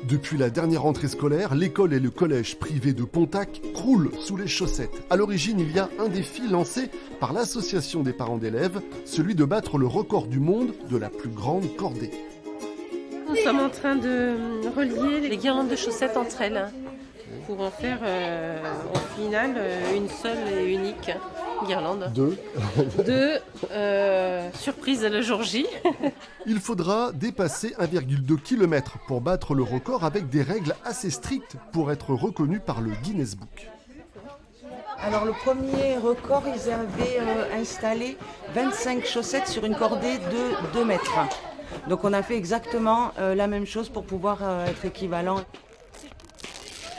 Depuis la dernière rentrée scolaire, l'école et le collège privé de Pontac croulent sous les chaussettes. À l'origine, il y a un défi lancé par l'association des parents d'élèves, celui de battre le record du monde de la plus grande cordée. Nous sommes en train de relier les guirlandes de chaussettes entre elles pour en faire au final une seule et unique guirlande. Deux surprise le jour J. Il faudra dépasser 1,2 km pour battre le record avec des règles assez strictes pour être reconnu par le Guinness Book. Alors le premier record, ils avaient installé 25 chaussettes sur une cordée de 2 mètres. Donc on a fait exactement la même chose pour pouvoir être équivalent.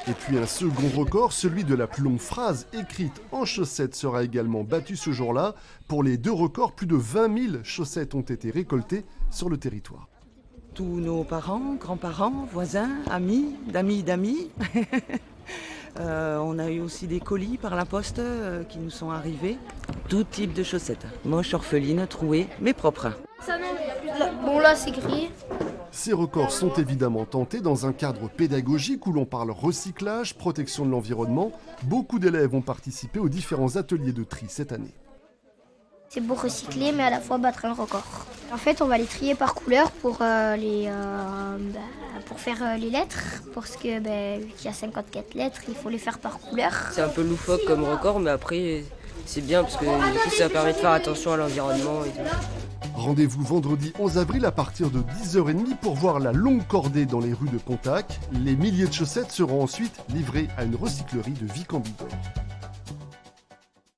Et puis un second record, celui de la plus longue phrase écrite en chaussettes sera également battu ce jour-là. Pour les 2 records, plus de 20 000 chaussettes ont été récoltées sur le territoire. Tous nos parents, grands-parents, voisins, amis, d'amis. On a eu aussi des colis par la poste qui nous sont arrivés. Tout type de chaussettes, moches, orphelines, trouées, mais propres. Bon là c'est gris. Ces records sont évidemment tentés dans un cadre pédagogique où l'on parle recyclage, protection de l'environnement. Beaucoup d'élèves ont participé aux différents ateliers de tri cette année. C'est pour recycler mais à la fois battre un record. En fait on va les trier par couleur pour faire les lettres. Parce que vu qu'il y a 54 lettres, il faut les faire par couleur. C'est un peu loufoque comme record mais après c'est bien parce que ça permet de faire attention à l'environnement et tout. Rendez-vous vendredi 11 avril à partir de 10h30 pour voir la longue cordée dans les rues de Pontac. Les milliers de chaussettes seront ensuite livrées à une recyclerie de Vic en Bigorre.